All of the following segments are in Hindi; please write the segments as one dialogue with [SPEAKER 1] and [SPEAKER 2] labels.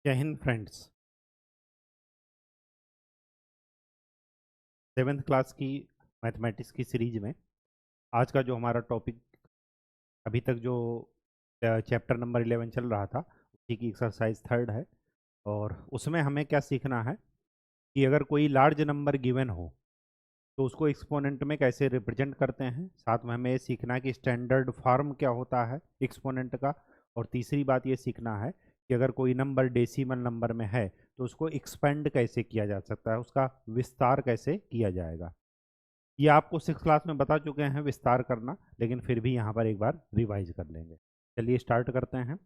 [SPEAKER 1] जय हिंद फ्रेंड्स। 7th क्लास की मैथमेटिक्स की सीरीज में आज का जो हमारा टॉपिक अभी तक जो चैप्टर नंबर 11 चल रहा था उसी की एक्सरसाइज थर्ड है। और उसमें हमें क्या सीखना है कि अगर कोई लार्ज नंबर गिवन हो तो उसको एक्सपोनेंट में कैसे रिप्रेजेंट करते हैं। साथ में हमें ये सीखना है कि स्टैंडर्ड फॉर्म क्या होता है एक्सपोनेंट का। और तीसरी बात ये सीखना है कि अगर कोई नंबर डेसिमल नंबर में है तो उसको एक्सपेंड कैसे किया जा सकता है, उसका विस्तार कैसे किया जाएगा। ये आपको 6th क्लास में बता चुके हैं विस्तार करना, लेकिन फिर भी यहाँ पर एक बार रिवाइज कर लेंगे। चलिए स्टार्ट करते हैं।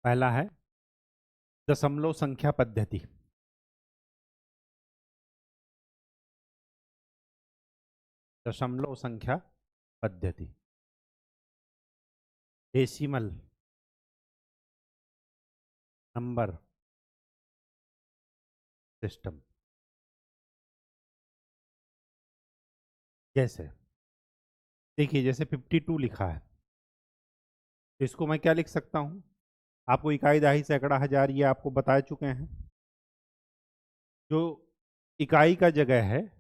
[SPEAKER 1] पहला है दशमलव संख्या पद्धति। दशमलव संख्या पद्धति, डेसिमल नंबर सिस्टम। जैसे देखिए, जैसे 52 लिखा है तो इसको मैं क्या लिख सकता हूँ। आपको इकाई दहाई सैकड़ा हजार ये आपको बता चुके हैं। जो इकाई का जगह है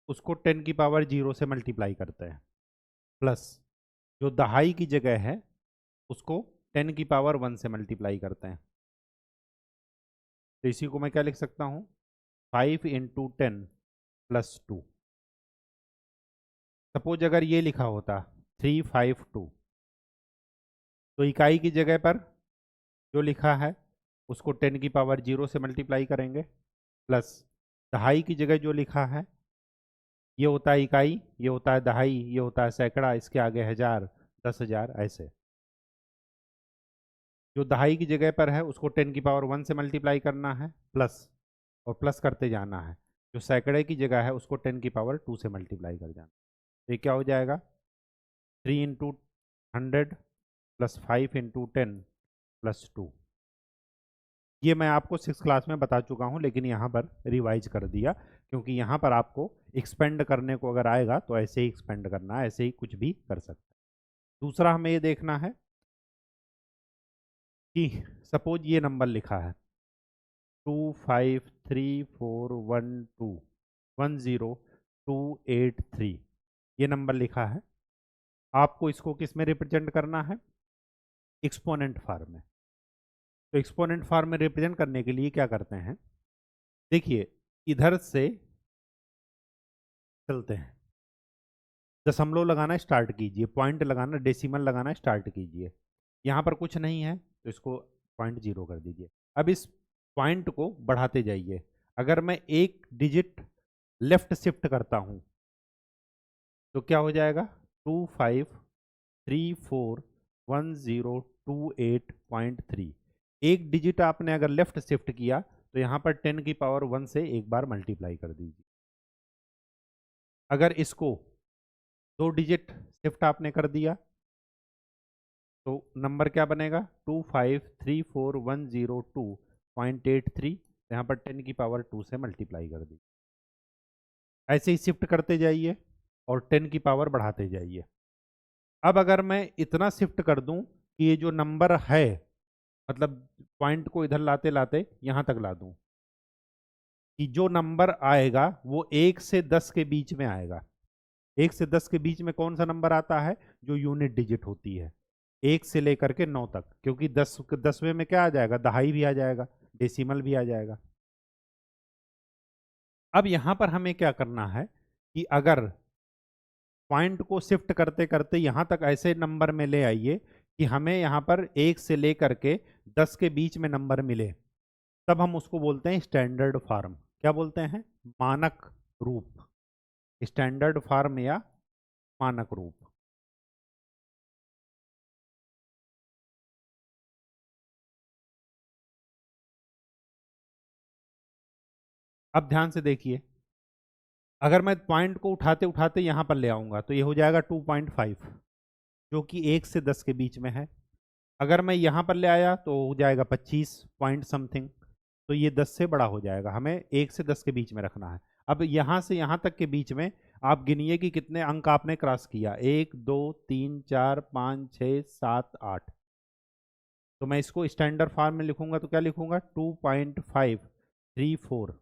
[SPEAKER 1] उसको 10 की पावर 0 से मल्टीप्लाई करते हैं, प्लस जो दहाई की जगह है उसको 10 की पावर 1 से मल्टीप्लाई करते हैं। तो इसी को मैं क्या लिख सकता हूँ, 5 × 10 + 2। सपोज अगर ये लिखा होता 352, तो इकाई की जगह पर जो लिखा है उसको 10 की पावर 0 से मल्टीप्लाई करेंगे, प्लस दहाई की जगह जो लिखा है ये होता है इकाई, ये होता है दहाई, ये होता है सैकड़ा, इसके आगे हजार, 10,000 ऐसे। जो दहाई की जगह पर है उसको 10 की पावर 1 से मल्टीप्लाई करना है, प्लस और प्लस करते जाना है। जो सैकड़े की जगह है उसको 10 की पावर 2 से मल्टीप्लाई कर जाना। तो ये क्या हो जाएगा, 3 × 100 + 5 × 10 + 2। ये मैं आपको 6th क्लास में बता चुका हूँ, लेकिन यहाँ पर रिवाइज कर दिया क्योंकि यहाँ पर आपको एक्सपेंड करने को अगर आएगा तो ऐसे ही एक्सपेंड करना है, ऐसे ही कुछ भी कर सकते हैं। दूसरा हमें ये देखना है कि सपोज ये नंबर लिखा है 253412108283, ये नंबर लिखा है। आपको इसको किस में रिप्रेजेंट करना है, एक्सपोनेंट फॉर्म में। तो एक्सपोनेंट फॉर्म में रिप्रेजेंट करने के लिए क्या करते हैं, देखिए इधर से चलते हैं, दशमलव लगाना स्टार्ट कीजिए, पॉइंट लगाना, डेसिमल लगाना स्टार्ट कीजिए। यहाँ पर कुछ नहीं है तो इसको 0.0 कर दीजिए। अब इस पॉइंट को बढ़ाते जाइए। अगर मैं एक डिजिट लेफ्ट शिफ्ट करता हूँ तो क्या हो जाएगा, 25341028.3। एक डिजिट आपने अगर लेफ्ट शिफ्ट किया तो यहाँ पर 10 की पावर 1 से एक बार मल्टीप्लाई कर दीजिए। अगर इसको 2 डिजिट शिफ्ट आपने कर दिया तो नंबर क्या बनेगा, 25341082.83। यहाँ पर 10 की पावर 2 से मल्टीप्लाई कर दी। ऐसे ही शिफ्ट करते जाइए और 10 की पावर बढ़ाते जाइए। अब अगर मैं इतना शिफ्ट कर दूं कि ये जो नंबर है, मतलब पॉइंट को इधर लाते लाते यहाँ तक ला दूं, कि जो नंबर आएगा वो 1 से 10 के बीच में आएगा। 1 से 10 के बीच में कौन सा नंबर आता है, जो यूनिट डिजिट होती है, 1 से लेकर के 9 तक, क्योंकि 10वें में क्या आ जाएगा, दहाई भी आ जाएगा, डेसिमल भी आ जाएगा। अब यहां पर हमें क्या करना है कि अगर पॉइंट को शिफ्ट करते करते यहां तक ऐसे नंबर में ले आइए कि हमें यहां पर 1 से लेकर के 10 के बीच में नंबर मिले, तब हम उसको बोलते हैं स्टैंडर्ड फॉर्म। क्या बोलते हैं, मानक रूप, स्टैंडर्ड फॉर्म या मानक रूप। अब ध्यान से देखिए, अगर मैं पॉइंट को उठाते उठाते यहाँ पर ले आऊँगा तो ये हो जाएगा 2.5, जो कि 1 से 10 के बीच में है। अगर मैं यहाँ पर ले आया तो हो जाएगा 25 पॉइंट समथिंग, तो ये 10 से बड़ा हो जाएगा। हमें 1 से 10 के बीच में रखना है। अब यहाँ से यहाँ तक के बीच में आप गिनिए कि कितने अंक आपने क्रॉस किया, 1 2 3 4 5 6 7 8। तो मैं इसको स्टैंडर्ड फॉर्म में लिखूंगा तो क्या लिखूंगा, 2.534।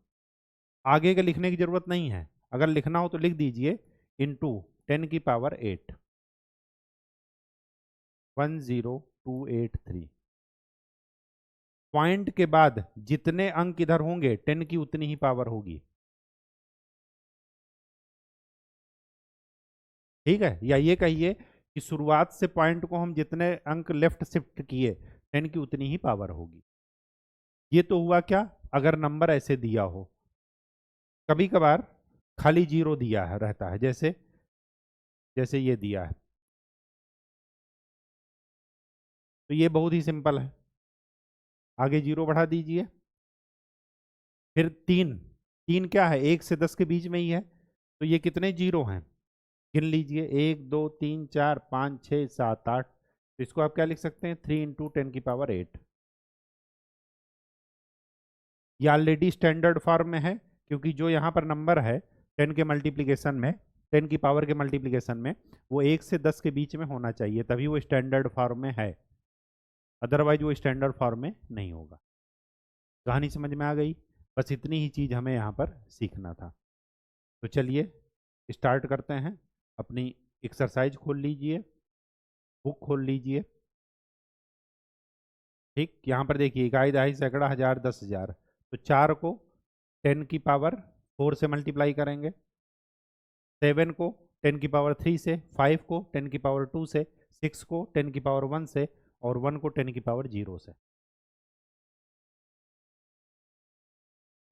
[SPEAKER 1] आगे के लिखने की जरूरत नहीं है, अगर लिखना हो तो लिख दीजिए इंटू 10⁸ 10283। पॉइंट के बाद जितने अंक इधर होंगे 10 की उतनी ही पावर होगी, ठीक है। या ये कहिए कि शुरुआत से पॉइंट को हम जितने अंक लेफ्ट शिफ्ट किए 10 की उतनी ही पावर होगी। ये तो हुआ क्या, अगर नंबर ऐसे दिया हो। कभी कभार खाली जीरो दिया है रहता है, जैसे जैसे ये दिया है, तो ये बहुत ही सिंपल है, आगे जीरो बढ़ा दीजिए। फिर तीन, तीन क्या है, 1 से 10 के बीच में ही है, तो ये कितने जीरो हैं, गिन लीजिए, 1 2 3 4 5 6 7 8। तो इसको आप क्या लिख सकते हैं, 3 × 10⁸ 8। ये ऑलरेडी स्टैंडर्ड फॉर्म में है, क्योंकि जो यहाँ पर नंबर है 10 के मल्टीप्लीकेशन में, 10 की पावर के मल्टीप्लीकेशन में, वो 1 से 10 के बीच में होना चाहिए, तभी वो स्टैंडर्ड फॉर्म में है, अदरवाइज वो स्टैंडर्ड फॉर्म में नहीं होगा। कहानी समझ में आ गई, बस इतनी ही चीज़ हमें यहाँ पर सीखना था। तो चलिए स्टार्ट करते हैं। अपनी एक्सरसाइज खोल लीजिए, बुक खोल लीजिए। ठीक, यहाँ पर देखिए, इकाई दहाई सैकड़ा हजार 10,000। तो 4 को 10⁴ से मल्टीप्लाई करेंगे, 7 को 10⁻³ से, 5 को 10⁻² से, 6 को 10⁻1 से, और 1 को 10⁻0 से।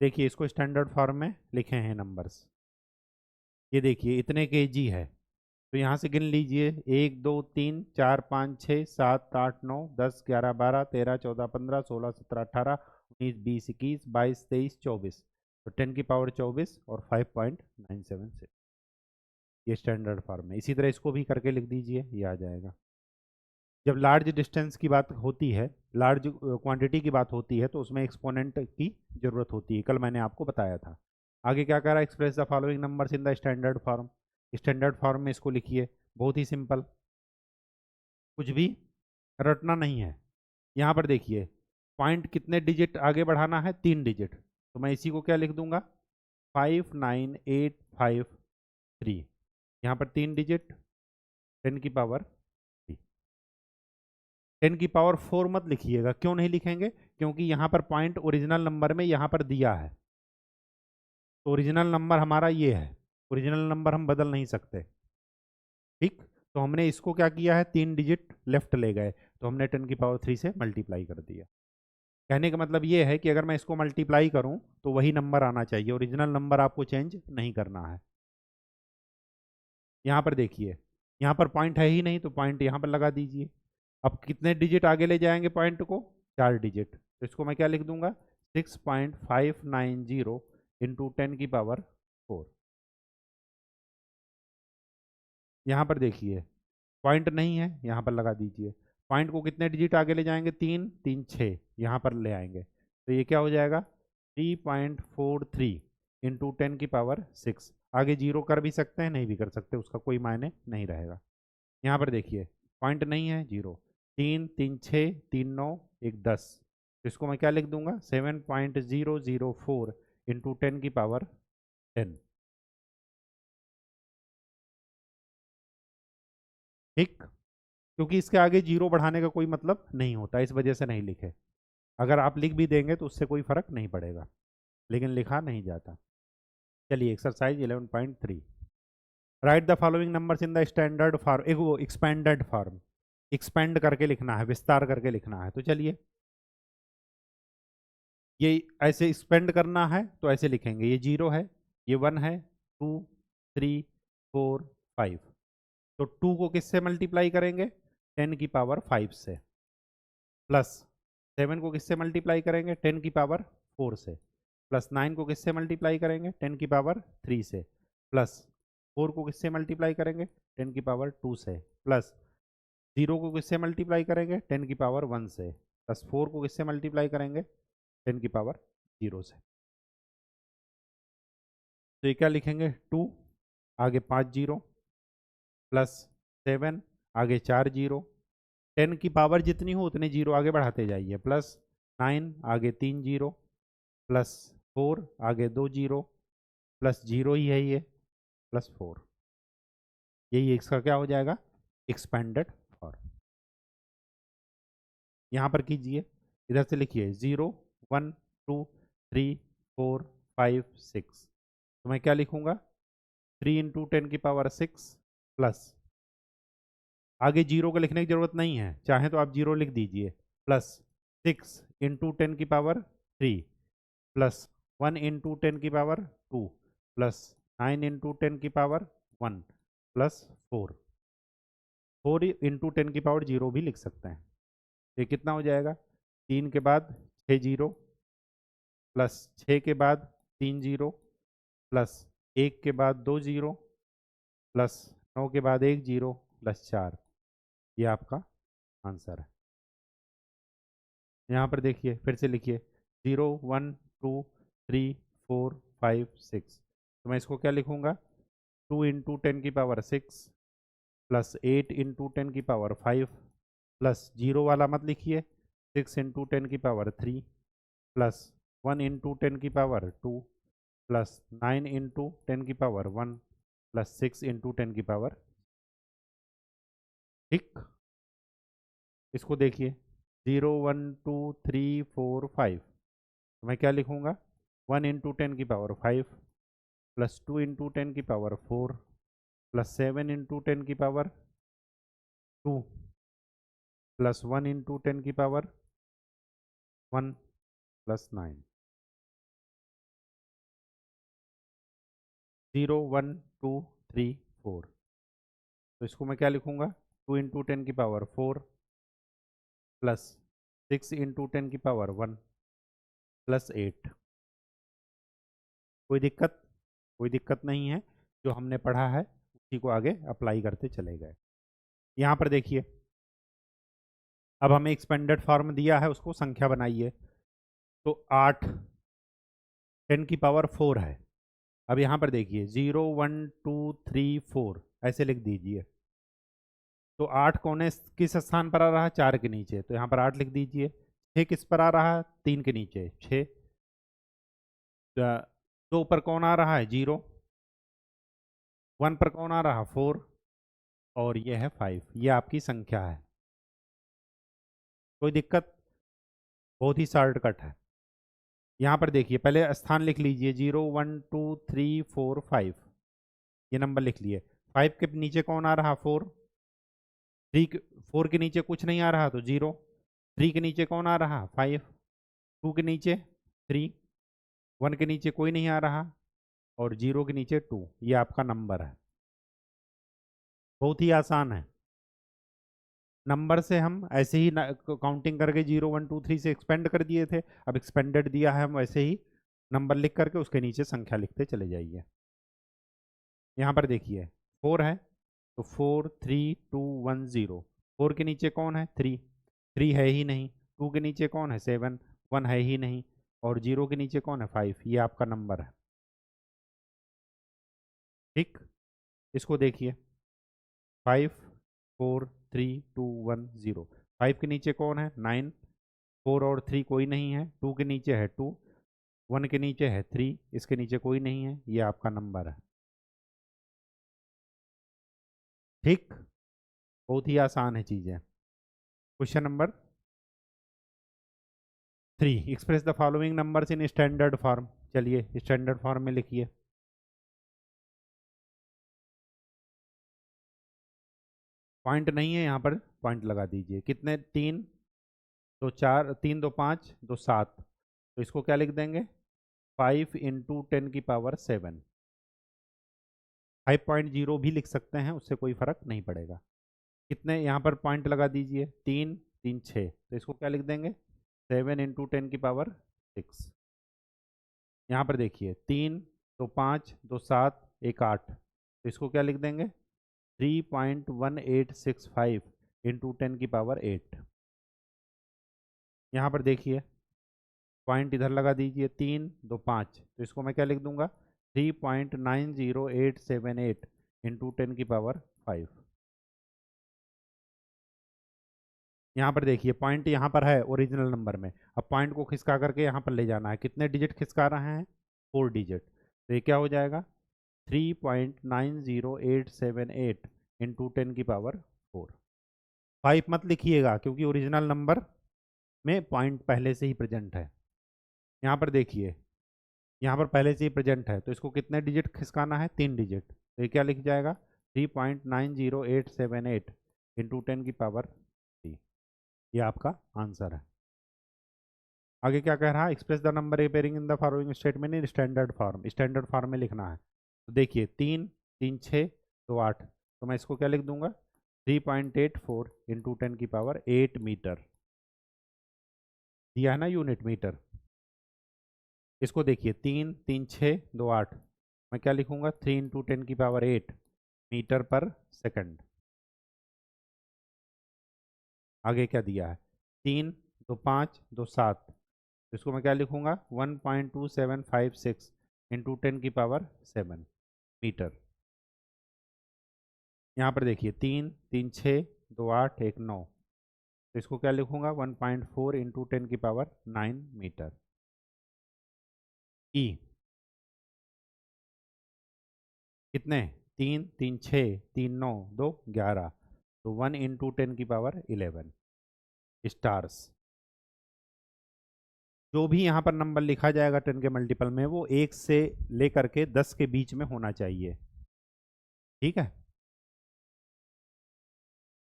[SPEAKER 1] देखिए इसको स्टैंडर्ड फॉर्म में लिखे हैं नंबर्स। ये देखिए इतने केजी है, तो यहाँ से गिन लीजिए, 1 2 3 4 5 6 7 8 9 10 11 12 13 14 15 16 17 18 19 20 21 22 23 24। तो 10⁻24 और 5.976, ये स्टैंडर्ड फॉर्म है। इसी तरह इसको भी करके लिख दीजिए, ये आ जाएगा। जब लार्ज डिस्टेंस की बात होती है, लार्ज क्वांटिटी की बात होती है, तो उसमें एक्सपोनेंट की जरूरत होती है, कल मैंने आपको बताया था। आगे क्या कह रहा है, express the following numbers in the standard form. Standard form में इसको लिखिए, बहुत ही सिंपल, कुछ भी रटना नहीं है। यहाँ पर देखिए पॉइंट कितने डिजिट आगे बढ़ाना है, 3 डिजिट, तो मैं इसी को क्या लिख दूंगा, 59853। यहाँ पर 3 डिजिट, 10⁻3। 10⁻4 मत लिखिएगा, क्यों नहीं लिखेंगे, क्योंकि यहाँ पर पॉइंट ओरिजिनल नंबर में यहाँ पर दिया है, तो ओरिजिनल नंबर हमारा ये है, ओरिजिनल नंबर हम बदल नहीं सकते। ठीक, तो हमने इसको क्या किया है, 3 डिजिट लेफ्ट ले गए, तो हमने 10⁻3 से मल्टीप्लाई कर दिया। कहने का मतलब ये है कि अगर मैं इसको मल्टीप्लाई करूं तो वही नंबर आना चाहिए, ओरिजिनल नंबर आपको चेंज नहीं करना है। यहाँ पर देखिए, यहाँ पर पॉइंट है ही नहीं, तो पॉइंट यहाँ पर लगा दीजिए। अब कितने डिजिट आगे ले जाएंगे पॉइंट को, 4 डिजिट, तो इसको मैं क्या लिख दूंगा, 6.590 इंटू 10⁻4। यहाँ पर देखिए पॉइंट नहीं है, यहाँ पर लगा दीजिए। पॉइंट को कितने डिजिट आगे ले जाएंगे, 3 3 6, यहाँ पर ले आएंगे, तो ये क्या हो जाएगा, 3.43 इंटू 10⁻6। आगे जीरो कर भी सकते हैं, नहीं भी कर सकते, उसका कोई मायने नहीं रहेगा। यहाँ पर देखिए पॉइंट नहीं है, जीरो, 3 3 6 3 9 1 10, तो इसको मैं क्या लिख दूंगा, 7.004 इंटू 10⁻10। ठीक, क्योंकि इसके आगे जीरो बढ़ाने का कोई मतलब नहीं होता, इस वजह से नहीं लिखे। अगर आप लिख भी देंगे तो उससे कोई फर्क नहीं पड़ेगा, लेकिन लिखा नहीं जाता। चलिए exercise 11.3, right the following numbers in the standard form, एक वो एक्सपेंडेड फॉर्म, एक्सपेंड करके लिखना है, विस्तार करके लिखना है। तो चलिए ये ऐसे एक्सपेंड करना है तो ऐसे लिखेंगे, ये जीरो है, ये 1 है, 2 3 4 5। तो 2 को किससे मल्टीप्लाई करेंगे, 10⁻5 से, प्लस 7 को किससे मल्टीप्लाई करेंगे, 10⁻4 से, प्लस 9 को किससे मल्टीप्लाई करेंगे, 10⁻3 से, प्लस 4 को किससे मल्टीप्लाई करेंगे, 10⁻2 से, प्लस 0 को किससे मल्टीप्लाई करेंगे, 10⁻1 से, प्लस 4 को किससे मल्टीप्लाई करेंगे, 10⁻0 से। तो ये क्या लिखेंगे, 2 आगे 5 जीरो प्लस 7 आगे 4 जीरो, 10 की पावर जितनी हो उतने जीरो आगे बढ़ाते जाइए, प्लस 9 आगे 3 जीरो प्लस 4 आगे 2 जीरो प्लस जीरो ही है ये, प्लस 4। यही इसका क्या हो जाएगा, एक्सपेंडेड फॉर्म। यहाँ पर कीजिए, इधर से लिखिए 0 1 2 3 4 5 6। तो मैं क्या लिखूंगा, 3 इंटू 10⁻6 प्लस, आगे जीरो को लिखने की जरूरत नहीं है, चाहे तो आप जीरो लिख दीजिए, plus 6 into 10⁻3 plus 1 into 10⁻2 plus 9 into 10⁻1 plus 4। 4 into 10⁻0 भी लिख सकते हैं। ये कितना हो जाएगा, 3 के बाद 6 जीरो प्लस 6 के बाद 3 जीरो प्लस 1 के बाद 2 जीरो प्लस 9 के बाद 1 जीरो प्लस 4। ये आपका आंसर है। यहाँ पर देखिए, फिर से लिखिए 0 1 2 3 4 5 6। तो मैं इसको क्या लिखूँगा, 2 into 10⁻6 plus 8 into 10⁻5 plus zero वाला मत लिखिए, 6 into 10⁻3 plus 1 into 10⁻2 plus 9 into 10⁻1 plus 6 into 10⁻। ठीक, इसको देखिए 0 1 2 3 4 5। तो मैं क्या लिखूँगा, 1 into 10⁻5 plus 2 into 10⁻4 plus 7 into 10⁻2 plus 1 into 10⁻1 plus 9। 0 1 2 3 4। तो इसको मैं क्या लिखूँगा, 2 इंटू 10⁻4 प्लस 6 इंटू 10⁻1 प्लस 8। कोई दिक्कत, कोई दिक्कत नहीं है, जो हमने पढ़ा है उसी को आगे अप्लाई करते चले गए। यहाँ पर देखिए, अब हमें एक्सपेंडेड फॉर्म दिया है, उसको संख्या बनाइए। तो 8 10⁻4 है। अब यहाँ पर देखिए 0 1 2 3 4 ऐसे लिख दीजिए। तो 8 कोने किस स्थान पर आ रहा है, 4 के नीचे, तो यहाँ पर 8 लिख दीजिए। 6 किस पर आ रहा है, 3 के नीचे 6। 2 पर कौन आ रहा है, 0। 1 पर कौन आ रहा है, 4। और ये है 5। ये आपकी संख्या है। कोई दिक्कत, बहुत ही शॉर्टकट है। यहाँ पर देखिए, पहले स्थान लिख लीजिए, 0 1 2 3 4 5। ये नंबर लिख लिए। 5 के नीचे कौन आ रहा, 4। 4 के नीचे कुछ नहीं आ रहा तो 0। 3 के नीचे कौन आ रहा, 5। 2 के नीचे 3। 1 के नीचे कोई नहीं आ रहा और 0 के नीचे 2। ये आपका नंबर है। बहुत ही आसान है। नंबर से हम ऐसे ही काउंटिंग करके 0 1 2 3 से एक्सपेंड कर दिए थे। अब एक्सपेंडेड दिया है, हम वैसे ही नंबर लिख करके उसके नीचे संख्या लिखते चले जाइए। यहाँ पर देखिए 4 है, तो 4 3 2 1 0। 4 के नीचे कौन है, 3। 3 है ही नहीं। 2 के नीचे कौन है, 7। 1 है ही नहीं। और 0 के नीचे कौन है, 5। ये आपका नंबर है। ठीक, इसको देखिए 5 4 3 2 1 0। 5 के नीचे कौन है, 9। 4 और 3 कोई नहीं है। 2 के नीचे है 2। 1 के नीचे है 3। इसके नीचे कोई नहीं है। ये आपका नंबर है। ठीक, बहुत ही आसान है चीज़ें। Question number 3, express the following numbers in standard form. चलिए स्टैंडर्ड फॉर्म में लिखिए। पॉइंट नहीं है यहाँ पर, पॉइंट लगा दीजिए। कितने, 3 तो 4, 3 2 5 2 7। तो इसको क्या लिख देंगे, 5 इंटू 10⁻7। 5.0 भी लिख सकते हैं, उससे कोई फर्क नहीं पड़ेगा। कितने, यहाँ पर पॉइंट लगा दीजिए, 3 3 6। तो इसको क्या लिख देंगे, 7 इंटू 10⁻6। यहाँ पर देखिए 3 2 5 2 7 1 8। तो इसको क्या लिख देंगे, 3.1865 इंटू 10⁻8। यहाँ पर देखिए पॉइंट इधर लगा दीजिए, 3 2 5। तो इसको मैं क्या लिख दूंगा, 3.90878 इंटू 10⁵ यहाँ पर देखिए पॉइंट यहाँ पर है ओरिजिनल नंबर में। अब पॉइंट को खिसका करके यहाँ पर ले जाना है। कितने डिजिट खिसका रहे हैं? 4 डिजिट। तो ये क्या हो जाएगा? 3.90878 इंटू 10⁴। 5 मत लिखिएगा क्योंकि ओरिजिनल नंबर में पॉइंट पहले से ही प्रेजेंट है। यहाँ पर देखिए, यहाँ पर पहले से ही प्रेजेंट है तो इसको कितने डिजिट खिसकाना है? 3 डिजिट। तो ये क्या लिख जाएगा? 3.90878 इंटू 10⁵। ये आपका आंसर है। आगे क्या कह रहा है? Express the number appearing in the following statement in standard form. Standard form में लिखना है। तो देखिए 3 3 6 2 8, तो मैं इसको क्या लिख दूंगा? 3.84 इंटू 10⁸ मीटर। दिया है ना यूनिट मीटर। इसको देखिए 3 3 6 2 8, मैं क्या लिखूंगा? 3 इंटू 10⁸ मीटर पर सेकंड। आगे क्या दिया है? 3 2 5 2 7, इसको मैं क्या लिखूंगा? 1.2756 इंटू 10⁻7 मीटर। यहाँ पर देखिए 3 3 6 2 8 1 9, तो इसको क्या लिखूंगा? 1.4 इंटू 10⁹ मीटर। ई कितने? 3 3 6 3 9 2 11, तो 1 इंटू 10⁻11 स्टार्स। जो भी यहाँ पर नंबर लिखा जाएगा 10 के मल्टीपल में, वो 1 से लेकर के 10 के बीच में होना चाहिए। ठीक है।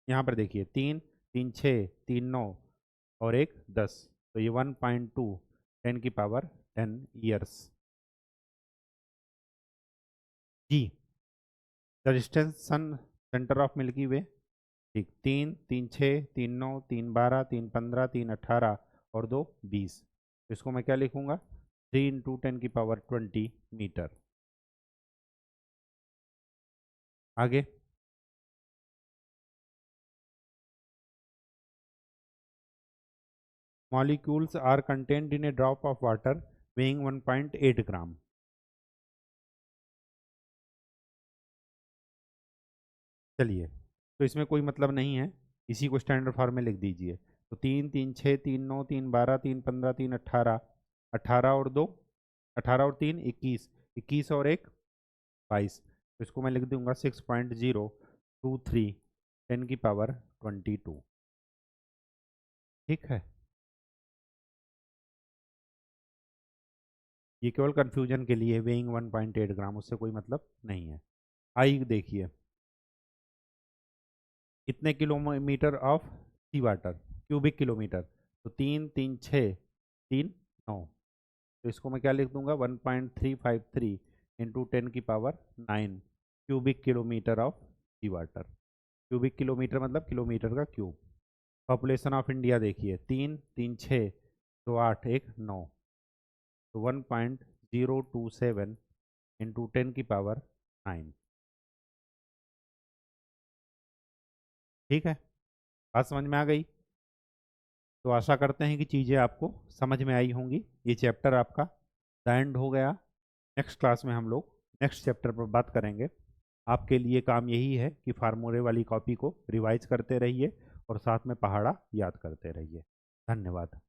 [SPEAKER 1] यहाँ पर देखिए 3 3 6 3 9 और 1 10, तो ये 1.2 10⁻10 ईयर्स। जी, the distance sun centre of milky way. ठीक, 3 3 6 3 9 3 12 3 15 3 18 और 2 20, तो इसको मैं क्या लिखूंगा? 3 इंटू 10⁻20 मीटर। आगे molecules are contained in a drop of water weighing 1.8 ग्राम। चलिए, तो इसमें कोई मतलब नहीं है, इसी को स्टैंडर्ड फॉर्म में लिख दीजिए। तो 3 3 6 3 9 3 12 3 15 3 18, 18 और 2 18 और 3 21, 21 और 1 22, तो इसको मैं लिख दूंगा 6.023 10⁻22। ठीक है। ये केवल कंफ्यूजन के लिए वेइंग 1.8 ग्राम, उससे कोई मतलब नहीं है। आई देखिए, कितने kilometre of sea water? Cubic kilometre. तो 3 3 6 3 9, तो इसको मैं क्या लिख दूंगा? 1.353 into 10⁹ cubic kilometre of sea water. Cubic kilometre मतलब किलोमीटर का क्यूब। पॉपुलेशन ऑफ इंडिया देखिए 3 3 6 2 8 1 9, तो 1.027 इंटू 10⁹ ठीक है। बात समझ में आ गई? तो आशा करते हैं कि चीज़ें आपको समझ में आई होंगी। ये चैप्टर आपका द एंड हो गया। नेक्स्ट क्लास में हम लोग नेक्स्ट चैप्टर पर बात करेंगे। आपके लिए काम यही है कि फार्मूले वाली कॉपी को रिवाइज करते रहिए और साथ में पहाड़ा याद करते रहिए। धन्यवाद।